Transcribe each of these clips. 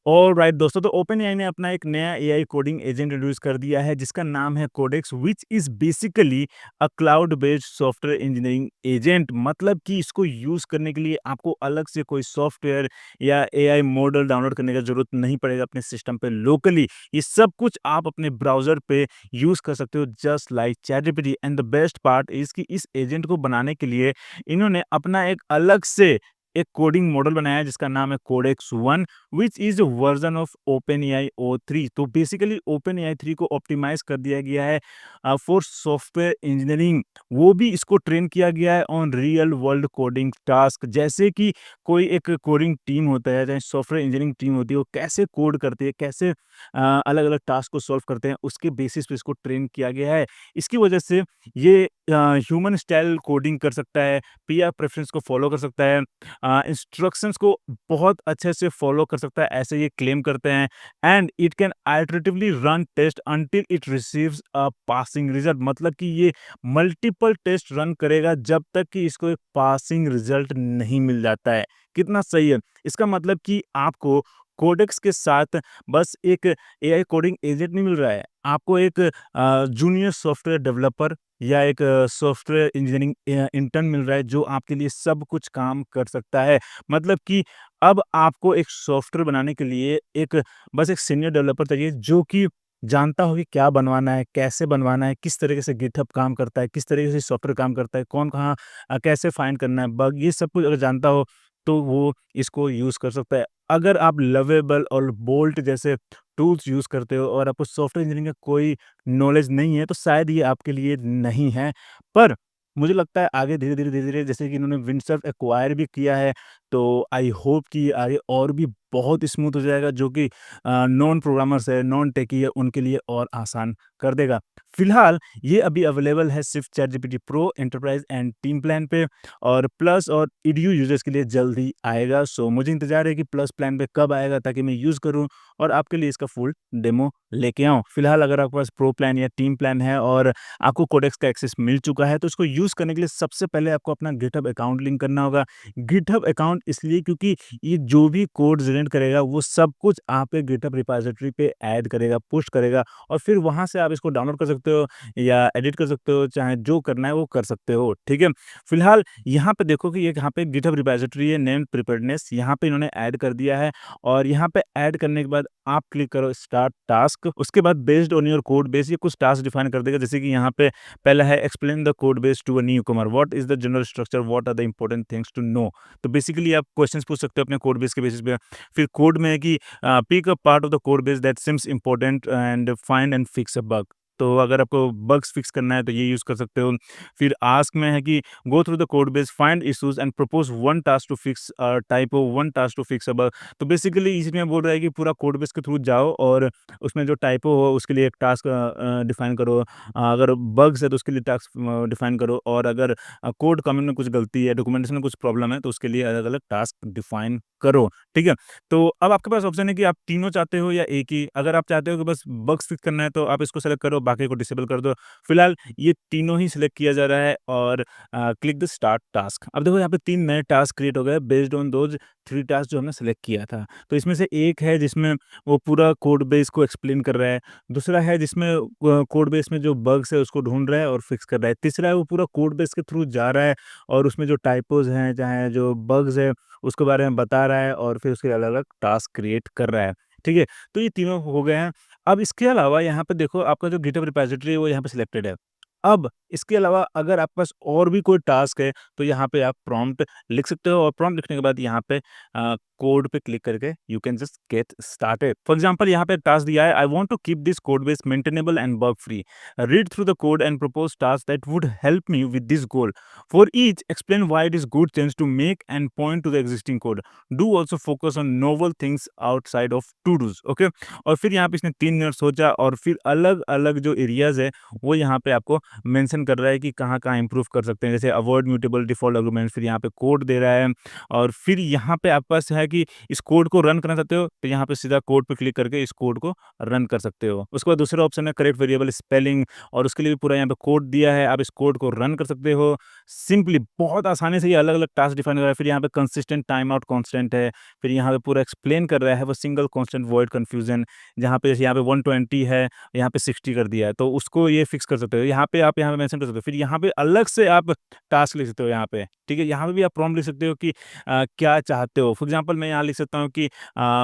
Alright दोस्तों, तो ओपेनएआई ने अपना एक नया एआई कोडिंग एजेंट इंट्रोड्यूस कर दिया है जिसका नाम है Codex, which is basically a cloud based software engineering agent. मतलब कि इसको यूज करने के लिए आपको अलग से कोई सॉफ्टवेयर या एआई मॉडल डाउनलोड करने का जरूरत नहीं पड़ेगा अपने सिस्टम पे लोकली। ये सब कुछ आप अपने ब्राउजर पे यूज कर सकते हो just like ChatGPT. And the best part is कि इस एजेंट को बनाने के लिए इन्होंने अपना एक अलग से एक कोडिंग मॉडल बनाया है जिसका नाम है Codex one, which is version of OpenAI o three. तो बेसिकली ओपन एआई थ्री को ऑप्टिमाइज कर दिया गया है फॉर सॉफ्टवेयर इंजीनियरिंग। वो भी इसको ट्रेन किया गया है on real world coding task. जैसे कि कोई एक कोडिंग टीम होता है, चाहे सॉफ्टवेयर इंजीनियरिंग टीम होती है, वो कैसे कोड करती है, कैसे अलग अलग टास्क को सॉल्व करते हैं, उसके बेसिस पे इसको ट्रेन किया गया है। इसकी वजह से ये ह्यूमन स्टाइल कोडिंग कर सकता है, पीआर प्रेफरेंस को फॉलो कर सकता है, इंस्ट्रक्शंस को बहुत अच्छे से फॉलो कर सकता है, ऐसे ये क्लेम करते हैं। And it can alternatively run test until it receives a passing result. मतलब कि ये मल्टीपल टेस्ट रन करेगा जब तक कि इसको एक पासिंग रिजल्ट नहीं मिल जाता है। कितना सही है। इसका मतलब कि आपको कोडेक्स के साथ बस एक एआई कोडिंग एजेंट नहीं मिल रहा है, आपको एक जूनियर सॉफ्टवेयर डेवलपर या एक सॉफ्टवेयर इंजीनियरिंग इंटर्न मिल रहा है जो आपके लिए सब कुछ काम कर सकता है। मतलब कि अब आपको एक सॉफ्टवेयर बनाने के लिए एक बस एक सीनियर डेवलपर चाहिए जो कि जानता हो कि क्या बनवाना है, कैसे बनवाना है, किस तरीके से गिटहब काम करता है, किस तरीके से सॉफ्टवेयर काम करता है, कौन कहाँ कैसे फाइंड करना है बग, ये सब कुछ अगर जानता हो तो वो इसको यूज़ कर सकता है। अगर आप लवेबल और बोल्ट जैसे टूल्स यूज़ करते हो और आपको सॉफ्टवेयर इंजीनियरिंग का कोई नॉलेज नहीं है तो शायद ये आपके लिए नहीं है। पर मुझे लगता है आगे धीरे-धीरे जैसे कि इन्होंने विंडसर्फ एक्वायर भी किया है, तो आई होप कि आगे और भी बहुत स्मूथ हो जाएगा जो कि नॉन प्रोग्रामर्स है, नॉन टेकी है, उनके लिए और आसान कर देगा। फिलहाल ये अभी अवेलेबल है सिर्फ़ ChatGPT pro, enterprise and team plan पे, और प्लस और ईडीयू यूज़र्स के लिए जल्द ही आएगा। सो मुझे इंतज़ार है कि प्लस प्लान पे कब आएगा ताकि मैं यूज़ करूँ और आपके लिए इसका फुल डेमो लेके आऊँ। फिलहाल अगर आपके पास प्रो प्लान या टीम प्लान है और आपको कोडेक्स का एक्सेस मिल चुका है, तो इसको यूज़ करने के लिए सबसे पहले आपको अपना गिटहब अकाउंट लिंक करना होगा। गिटहब अकाउंट इसलिए क्योंकि ये जो भी कोड जनरेट करेगा, वो सब कुछ आपके गिटहब रिपॉज़िटरी पे ऐड करेगा, पुश करेगा, और फिर वहाँ से आप इसको डाउनलोड कर सकते हो या एडिट कर सकते हो, चाहे जो करना है वो कर सकते हो, ठीक है? फिलहाल यहाँ पे देखो कि ये यहाँ पे गिटहब रिपॉज़िटरी है, नेम्ड प्रिपेयर्डनेस, यहाँ पे इन्होंने ऐड कर दिया है। और यहाँ पे ऐड करने के बाद आप क्लिक करो स्टार्ट टास्क। उसके बाद based on your code base ये कुछ टास्क डिफाइन कर देगा, जैसे कि यहाँ पे पहला है explain the code base to a newcomer, what is the general structure, what are the important things to know. तो बेसिकली आप क्वेश्चंस पूछ सकते हो अपने कोड बेस के बेसिस पे। फिर कोड में है कि pick a part of the code base that seems important and find and fix a bug. तो अगर आपको बग्स फिक्स करना है तो ये यूज़ कर सकते हो। फिर आस्क में है कि go through the code base, find issues and propose one task to fix typo, one task to fix a bug. तो बेसिकली इसमें बोल रहा है कि पूरा कोड बेस के थ्रू जाओ और उसमें जो टाइपो हो उसके लिए एक टास्क डिफाइन करो। अगर बग्स है तो उसके लिए टास्क डिफाइन करो, और अगर कोड कमेंट में कुछ गलती है, डॉक्यूमेंटेशन में कुछ प्रॉब्लम है तो उसके लिए अलग अलग टास्क डिफाइन करो, ठीक है? तो अब आपके पास ऑप्शन है कि आप तीनों चाहते हो या एक ही। अगर आप चाहते हो कि बस बग्स फिक्स करना है तो आप इसको सेलेक्ट करो, बाकी को डिसेबल कर दो। फिलहाल ये तीनों ही सिलेक्ट किया जा रहा है, और क्लिक द स्टार्ट टास्क। अब देखो यहाँ पे 3 नए टास्क क्रिएट हो गए बेस्ड ऑन दोज़ 3 टास्क जो हमने सेलेक्ट किया था। तो इसमें से एक है जिसमें वो पूरा कोड बेस को एक्सप्लेन कर रहा है, दूसरा है जिसमें कोड बेस में जो बग्स है उसको ढूँढ रहा है और फिक्स कर रहा है, तीसरा है वो पूरा कोड बेस के थ्रू जा रहा है और उसमें जो टाइपोज़ हैं, चाहे जो बग्स है, उसके बारे में बता रहा है और फिर उसके अलग-अलग टास्क क्रिएट कर रहा है, ठीक है? तो ये तीनों हो गए हैं। अब इसके अलावा यहाँ पे देखो आपका जो गिटहब रिपॉज़िटरी है वो यहाँ पे सिलेक्टेड है। अब इसके अलावा अगर आपके पास और भी कोई टास्क है तो यहाँ पे आप प्रॉम्प्ट लिख सकते हो, और प्रॉम्प्ट लिखने के बाद यहाँ पे कोड पे क्लिक करके you can just get started. For example यहाँ पे टास्क दिया है, I want to keep this code base maintainable and bug free, read through the code and propose task that would help me with this goal, for each explain why it is good change to make and point to the existing code, do also focus on novel things outside of to dos. Okay, और फिर यहाँ पे इसने 3 minute सोचा और फिर अलग अलग जो एरियाज है वो यहाँ पे आपको मेंशन कर रहा है कि कहाँ-कहाँ इम्प्रूव कर सकते हैं। जैसे अवॉइड म्यूटेबल डिफ़ॉल्ट आर्गुमेंट्स, फिर यहाँ पे कोड दे रहा है, और फिर यहाँ पे आपके पास है है कि इस कोड को रन करना चाहते हो, तो यहाँ पे सीधा कोड पे क्लिक करके इस कोड को रन कर सकते हो। उसके बाद दूसरा ऑप्शन है करेक्ट वेरिएबल स्पेलिंग, और उसके लिए भी पूरा यहाँ पे कोड दिया है, आप इस कोड को रन कर सकते हो। सिंपली बहुत आसानी से ये अलग-अलग टास्क डिफाइन कर रहा है। फिर यहाँ पे कंसिस्टेंट टाइम आउट कांस्टेंट है, फिर यहाँ पे पूरा एक्सप्लेन कर रहा है वो सिंगल कांस्टेंट वॉइड कन्फ्यूजन, जहाँ पे जैसे यहाँ पे 120 है, यहाँ पे 60 कर दिया है, तो उसको ये फिक्स कर सकते हो। यहाँ पे आप यहाँ पे मेंशन कर सकते हो। फिर यहाँ पे अलग से आप टास्क लिख सकते हो यहाँ पे, ठीक है? यहाँ पे भी आप प्रॉम्प्ट लिख सकते हो कि क्या चाहते हो। फॉर एग्ज़ाम्पल मैं यहाँ लिख सकता हूँ कि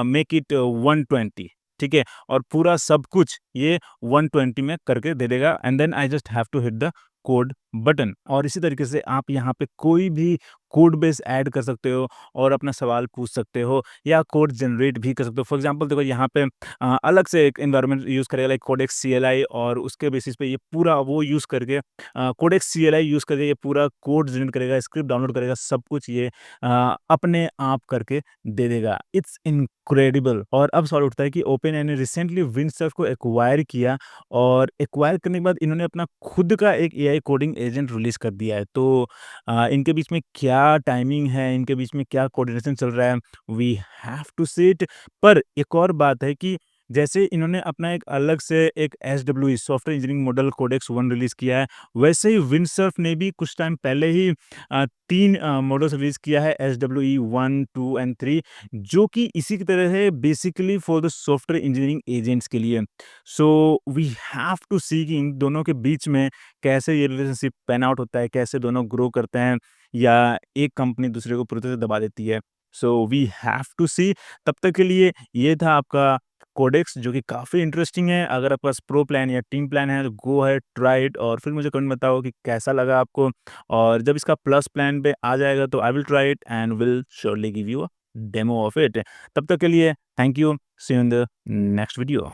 मेक इट 120, ठीक है? और पूरा सब कुछ ये 120 में करके दे देगा, and then I just have to hit the code button. और इसी तरीके से आप यहाँ पे कोई भी कोड बेस ऐड कर सकते हो और अपना सवाल पूछ सकते हो या कोड जनरेट भी कर सकते हो। फॉर एग्ज़ाम्पल देखो यहाँ पे अलग से एक एनवायरनमेंट यूज़ करेगा लाइक कोडेक्स सीएलआई, और उसके बेसिस पे ये पूरा वो यूज़ करके कोडेक्स सीएलआई यूज़ करके ये पूरा कोड जनरेट करेगा, स्क्रिप्ट डाउनलोड करेगा, सब कुछ ये अपने आप करके दे देगा। It's incredible. और अब सवाल उठता है कि ओपेनएआई ने रिसेंटली विंडसर्फ को एक्वायर किया, और एक्वायर करने के बाद इन्होंने अपना खुद का एक एआई कोडिंग एजेंट रिलीज़ कर दिया है। तो इनके बीच में क्या टाइमिंग है, इनके बीच में क्या कोऑर्डिनेशन चल रहा है, we have to see it. पर एक और बात है कि जैसे इन्होंने अपना एक अलग से एक SWE software engineering model Codex 1 release किया है, वैसे ही विंडसर्फ ने भी कुछ टाइम पहले ही 3 मॉडल्स रिलीज़ किया है, एसडब्ल्यूई 1, 2 एंड 3, जो कि इसी की तरह है basically for the software engineering agents के लिए। सो वी हैव टू सी कि इन दोनों के बीच में कैसे ये रिलेशनशिप पैन आउट होता है, कैसे दोनों ग्रो करते हैं, या एक कंपनी दूसरे को पूरी तरह से दबा देती है। सो वी हैव टू सी। तब तक के लिए ये था आपका कोडेक्स, जो कि काफ़ी इंटरेस्टिंग है। अगर आपके पास प्रो प्लान या टीम प्लान है तो गो अहेड ट्राई इट, और फिर मुझे कमेंट बताओ कि कैसा लगा आपको। और जब इसका प्लस प्लान पे आ जाएगा तो I will try it and will surely give you a demo of it. तब तक के लिए thank you, see you in the next video.